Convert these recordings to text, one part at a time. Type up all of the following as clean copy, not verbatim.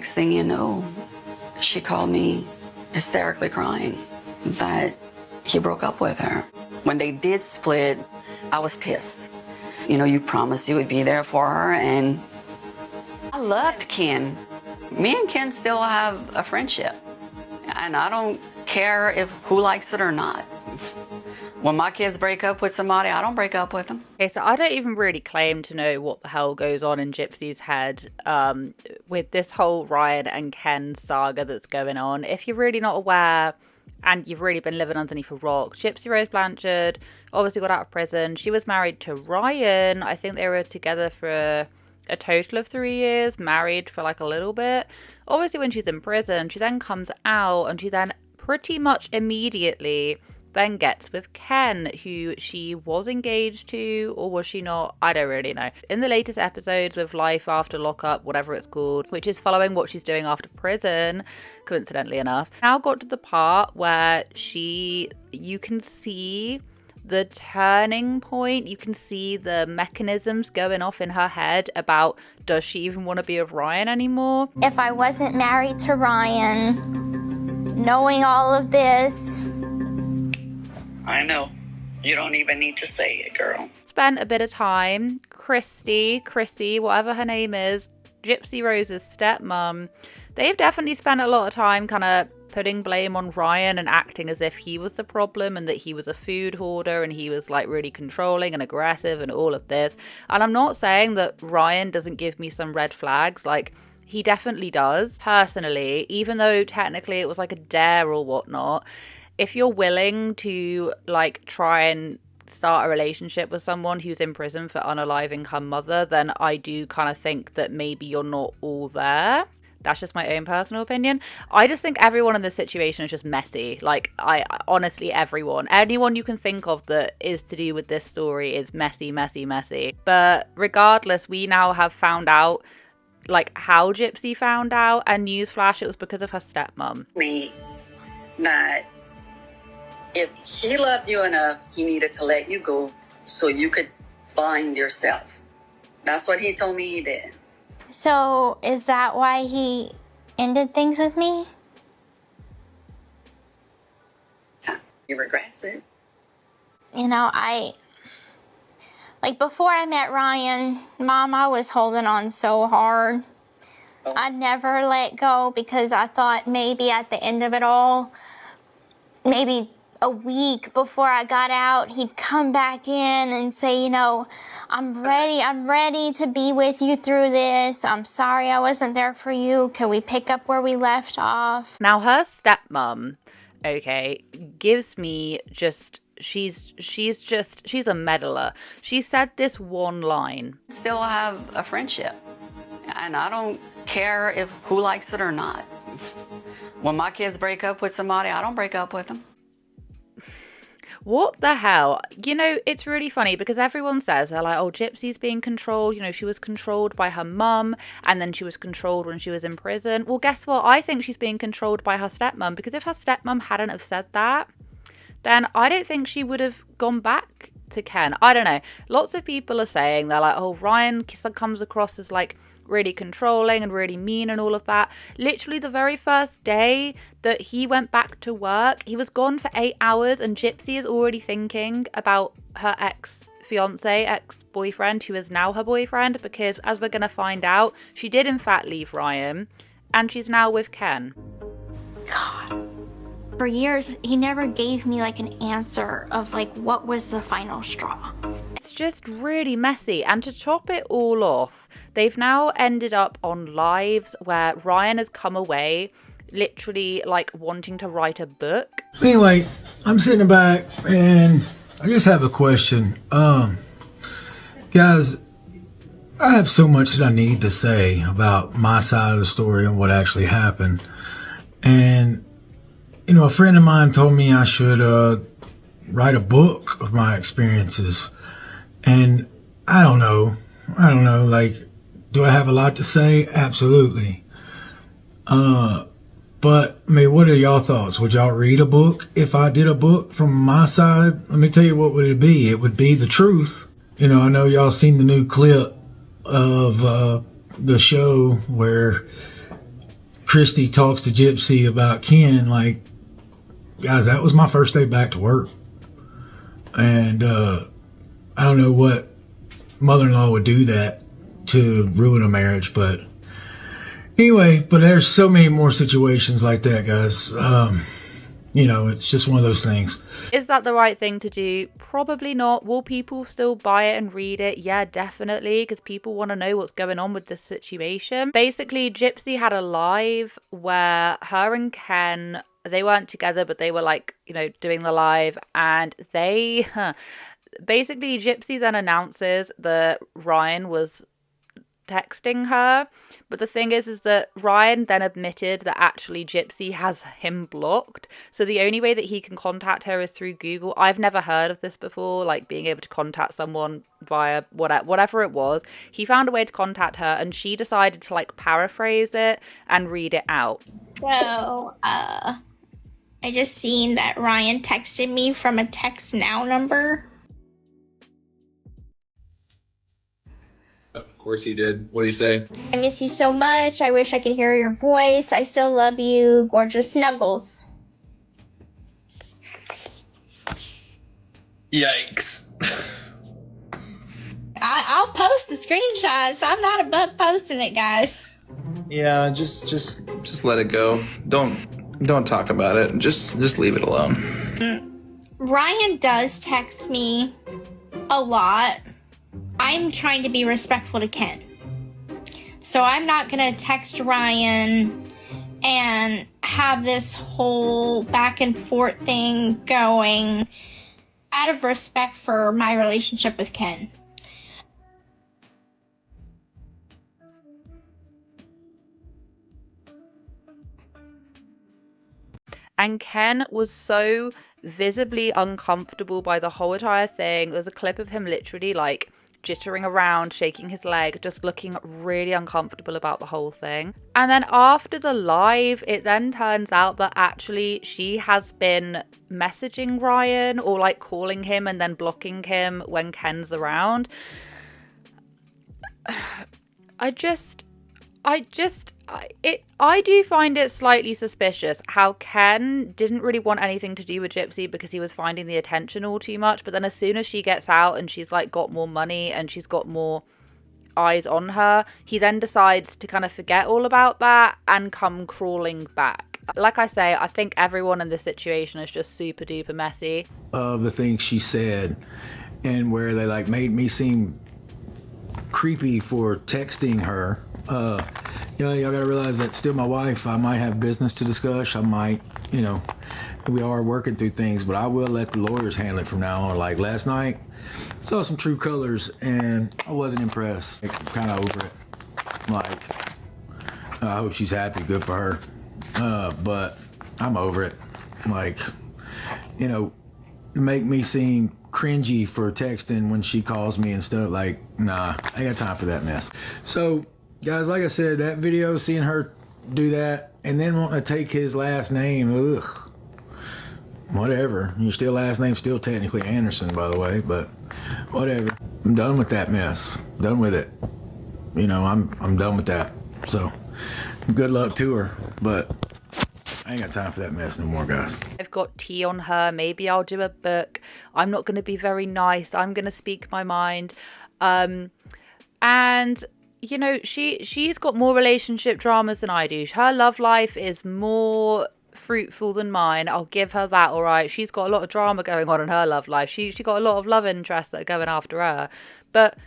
next thing you know, she called me hysterically crying that he broke up with her. When they did split, I was pissed. You know, you promised you would be there for her, and I loved Ken. Me and Ken still have a friendship, and I don't care if who likes it or not. When my kids break up with somebody, I don't break up with them. Okay, so I don't even really claim to know what the hell goes on in Gypsy's head with this whole Ryan and Ken saga that's going on. If you're really not aware and you've really been living underneath a rock, Gypsy Rose Blanchard obviously got out of prison. She was married to Ryan. I think they were together for a total of 3 years, married for like a little bit. Obviously, when she's in prison, she then comes out and she then pretty much immediately then gets with Ken, who she was engaged to, or was she not? I don't really know. In the latest episodes with Life After Lockup, whatever it's called, which is following what she's doing after prison, coincidentally enough, now got to the part where you can see the turning point. You can see the mechanisms going off in her head about, does she even want to be with Ryan anymore? If I wasn't married to Ryan, knowing all of this, I know. You don't even need to say it, girl. Spent a bit of time, Christy, whatever her name is, Gypsy Rose's stepmom, they've definitely spent a lot of time kind of putting blame on Ryan and acting as if he was the problem and that he was a food hoarder and he was like really controlling and aggressive and all of this. And I'm not saying that Ryan doesn't give me some red flags, like he definitely does. Personally, even though technically it was like a dare or whatnot, if you're willing to like try and start a relationship with someone who's in prison for unaliving her mother, then I do kind of think that maybe you're not all there. That's just my own personal opinion. I just think everyone in this situation is just messy. Like, I honestly, anyone you can think of that is to do with this story is messy. But regardless, we now have found out like how Gypsy found out, and newsflash, it was because of her stepmom. Me, that if he loved you enough, he needed to let you go so you could find yourself. That's what he told me he did. so is that why he ended things with me? Yeah, he regrets it. You know, before I met Ryan, Mom, I was holding on so hard. Oh. I never let go because I thought maybe at the end of it all, maybe a week before I got out, he'd come back in and say, you know, I'm ready to be with you through this. I'm sorry I wasn't there for you. Can we pick up where we left off? Now her stepmom, okay, gives me just, she's a meddler. She said this one line. Still have a friendship, and I don't care if who likes it or not. When my kids break up with somebody, I don't break up with them. What the hell? You know, it's really funny because everyone says, they're like, oh, Gypsy's being controlled. You know, she was controlled by her mum and then she was controlled when she was in prison. Well, guess what? I think she's being controlled by her stepmom, because if her stepmom hadn't have said that, then I don't think she would have gone back to Ken. I don't know. Lots of people are saying, they're like, oh, Ryan comes across as like really controlling and really mean and all of that. Literally the very first day that he went back to work, he was gone for 8 hours and Gypsy is already thinking about her ex-boyfriend, who is now her boyfriend, because as we're going to find out, she did in fact leave Ryan and she's now with Ken. God. For years, he never gave me like an answer of like what was the final straw. It's just really messy. And to top it all off, they've now ended up on lives where Ryan has come away literally like wanting to write a book. Anyway, I'm sitting back and I just have a question. Guys, I have so much that I need to say about my side of the story and what actually happened. And, you know, a friend of mine told me I should write a book of my experiences. And I don't know, like, do I have a lot to say? Absolutely. But, I mean, what are y'all thoughts? Would y'all read a book if I did a book from my side? Let me tell you, what would it be? It would be the truth. You know, I know y'all seen the new clip of the show where Christy talks to Gypsy about Ken, like, guys, that was my first day back to work. And I don't know what mother-in-law would do that to ruin a marriage, but anyway, but there's so many more situations like that, guys. You know, it's just one of those things. Is that the right thing to do? Probably not. Will people still buy it and read it? Yeah, definitely, because people want to know what's going on with this situation. Basically, Gypsy had a live where her and Ken, they weren't together, but they were like, you know, doing the live, and they basically, Gypsy then announces that Ryan was texting her, but the thing is that Ryan then admitted that actually Gypsy has him blocked, so the only way that he can contact her is through Google. I've never heard of this before, like being able to contact someone via whatever it was. He found a way to contact her, and she decided to like paraphrase it and read it out. So, I just seen that Ryan texted me from a text now number. Of course he did. What do you say? I miss you so much. I wish I could hear your voice. I still love you. Gorgeous snuggles. Yikes. I'll post the screenshots. I'm not above posting it, guys. Yeah, just let it go. Don't talk about it. Just leave it alone. Ryan does text me a lot. I'm trying to be respectful to Ken. So I'm not going to text Ryan and have this whole back and forth thing going out of respect for my relationship with Ken. And Ken was so visibly uncomfortable by the whole entire thing. There's a clip of him literally like jittering around, shaking his leg, just looking really uncomfortable about the whole thing. And then after the live, it then turns out that actually she has been messaging Ryan or like calling him and then blocking him when Ken's around. I do find it slightly suspicious how Ken didn't really want anything to do with Gypsy because he was finding the attention all too much. But then as soon as she gets out and she's like got more money and she's got more eyes on her, he then decides to kind of forget all about that and come crawling back. Like I say, I think everyone in this situation is just super duper messy. Of the things she said and where they like made me seem creepy for texting her. You know, y'all gotta realize that still my wife. I might have business to discuss. I might, you know, we are working through things, but I will let the lawyers handle it from now on. Like last night, saw some true colors and I wasn't impressed. Like, I'm kind of over it. Like, I hope she's happy, good for her. But I'm over it. Like, you know, make me seem cringy for texting when she calls me and stuff. Like, nah, I ain't got time for that mess. So, guys, like I said, that video, seeing her do that and then wanting to take his last name, ugh. Whatever. Your still last name's still technically Anderson, by the way, but whatever. I'm done with that mess. Done with it. You know, I'm done with that. So, good luck to her, but I ain't got time for that mess no more, guys. I've got tea on her. Maybe I'll do a book. I'm not going to be very nice. I'm going to speak my mind. And you know, she's got more relationship dramas than I do. Her love life is more fruitful than mine. I'll give her that, all right. She's got a lot of drama going on in her love life. She got a lot of love interests that are going after her. But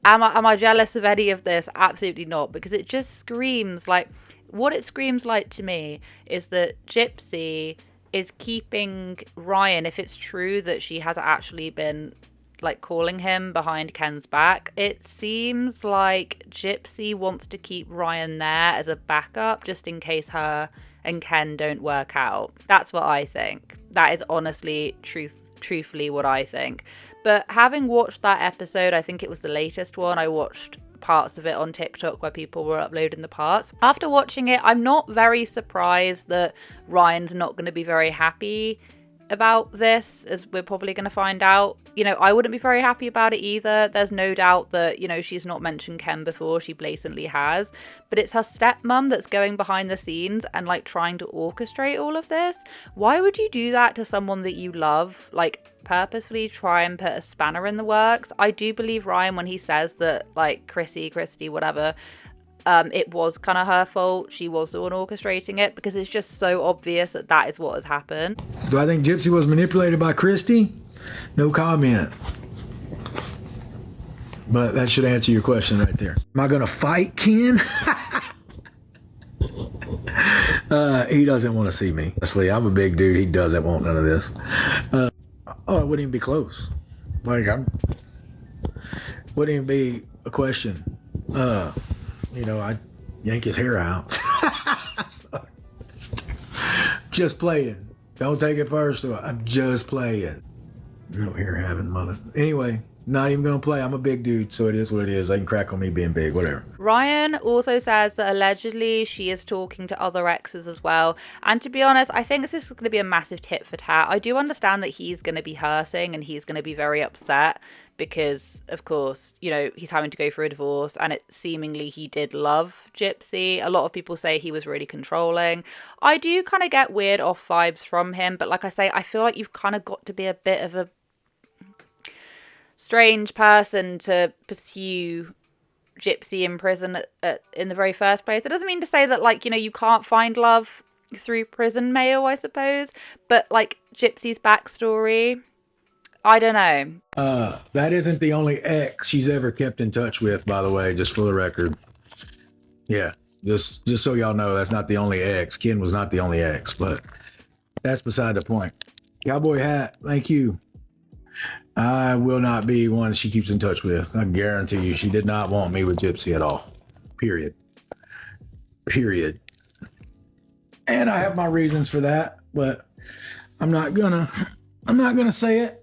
am I jealous of any of this? Absolutely not, because it just screams like, what it screams like to me is that Gypsy is keeping Ryan, if it's true that she has actually been like calling him behind Ken's back, it seems like Gypsy wants to keep Ryan there as a backup just in case her and Ken don't work out. That's what I think. That is honestly truthfully what I think. But having watched that episode, I think it was the latest one, I watched parts of it on TikTok where people were uploading the parts. After watching it, I'm not very surprised that Ryan's not going to be very happy about this, as we're probably going to find out. You know, I wouldn't be very happy about it either. There's no doubt that, you know, she's not mentioned Ken before. She blatantly has. But it's her stepmom that's going behind the scenes and, like, trying to orchestrate all of this. Why would you do that to someone that you love? Like, purposefully try and put a spanner in the works? I do believe Ryan when he says that, like, Chrissy, whatever, it was kind of her fault. She was the one orchestrating it, because it's just so obvious that that is what has happened. Do I think Gypsy was manipulated by Christy? No comment. But that should answer your question right there. Am I going to fight Ken? He doesn't want to see me. Honestly, I'm a big dude. He doesn't want none of this. It wouldn't even be close. Like, wouldn't even be a question. You know, I'd yank his hair out. Just playing. Don't take it personal. I'm just playing. No hair having mother. Anyway, not even gonna play. I'm a big dude, so it is what it is. They can crack on me being big, whatever. Ryan also says that allegedly she is talking to other exes as well. And to be honest, I think this is going to be a massive tit for tat. I do understand that he's going to be hurting and he's going to be very upset because, of course, you know, he's having to go through a divorce, and it seemingly he did love Gypsy. A lot of people say he was really controlling. I do kind of get weird off vibes from him, but like I say, I feel like you've kind of got to be a bit of a strange person to pursue Gypsy in prison in the very first place. It doesn't mean to say that, like, you know, you can't find love through prison mail, I suppose, but like Gypsy's backstory, I don't know. That isn't the only ex she's ever kept in touch with, by the way, just for the record. Yeah, just so y'all know, that's not the only ex. Ken was not the only ex, but that's beside the point. Cowboy hat, thank you. I will not be one she keeps in touch with. I guarantee you, she did not want me with Gypsy at all. Period. And I have my reasons for that, but I'm not gonna say it.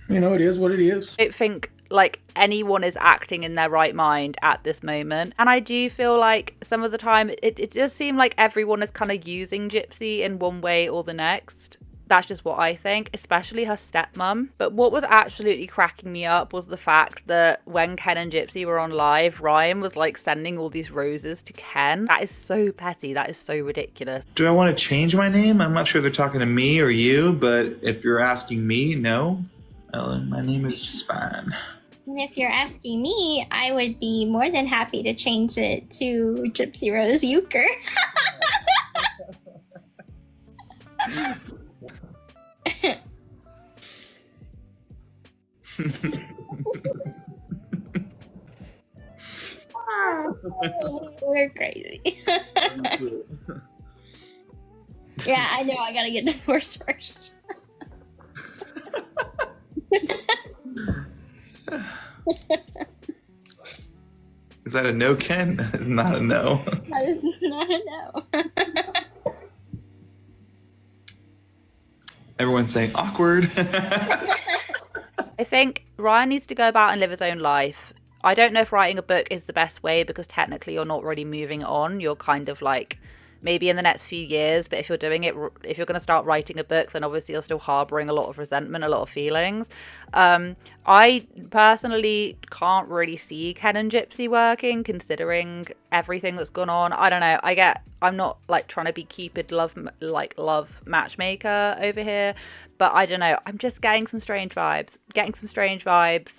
You know, it is what it is. I don't think like anyone is acting in their right mind at this moment. And I do feel like some of the time it does seem like everyone is kind of using Gypsy in one way or the next. That's just what I think, especially her stepmom. But what was absolutely cracking me up was the fact that when Ken and Gypsy were on live, Ryan was like sending all these roses to Ken. That is so petty. That is so ridiculous. Do I want to change my name? I'm not sure they're talking to me or you, but if you're asking me, no. Ellen, my name is just fine. And if you're asking me, I would be more than happy to change it to Gypsy Rose Euchre. We're crazy. Yeah, I know. I gotta get divorced first. Is that a no, Ken? That is not a no. That is not a no. Everyone's saying awkward. I think Ryan needs to go about and live his own life. I don't know if writing a book is the best way, because technically you're not really moving on. You're kind of like, maybe in the next few years, but if you're doing it, if you're going to start writing a book, then obviously you're still harboring a lot of resentment, a lot of feelings. I personally can't really see Ken and Gypsy working, considering everything that's gone on. I don't know. I'm not like trying to be Cupid love matchmaker over here, but I don't know. I'm just getting some strange vibes,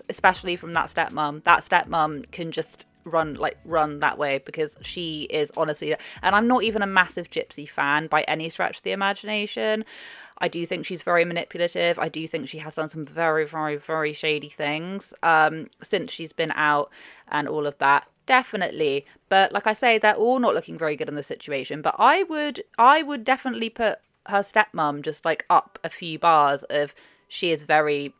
especially from that stepmom. That stepmom can just run that way, because she is honestly, and I'm not even a massive Gypsy fan by any stretch of the imagination. I do think she's very manipulative. I do think she has done some very, very, very shady things since she's been out and all of that. Definitely. But like I say, they're all not looking very good in the situation. But I would definitely put her stepmom just like up a few bars of, she is very,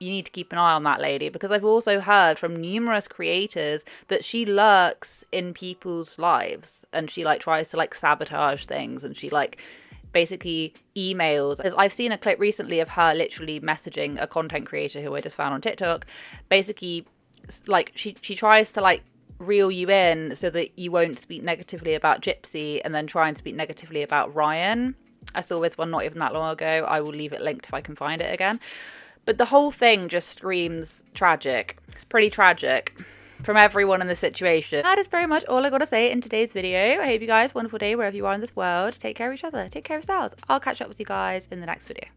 you need to keep an eye on that lady, because I've also heard from numerous creators that she lurks in people's lives and she like tries to like sabotage things, and she like basically emails. I've seen a clip recently of her literally messaging a content creator who I just found on TikTok. Basically, like she tries to like reel you in so that you won't speak negatively about Gypsy, and then try and speak negatively about Ryan. I saw this one not even that long ago. I will leave it linked if I can find it again. But the whole thing just screams tragic. It's pretty tragic from everyone in the situation. That is very much all I got to say in today's video. I hope you guys have a wonderful day wherever you are in this world. Take care of each other. Take care of yourselves. I'll catch up with you guys in the next video.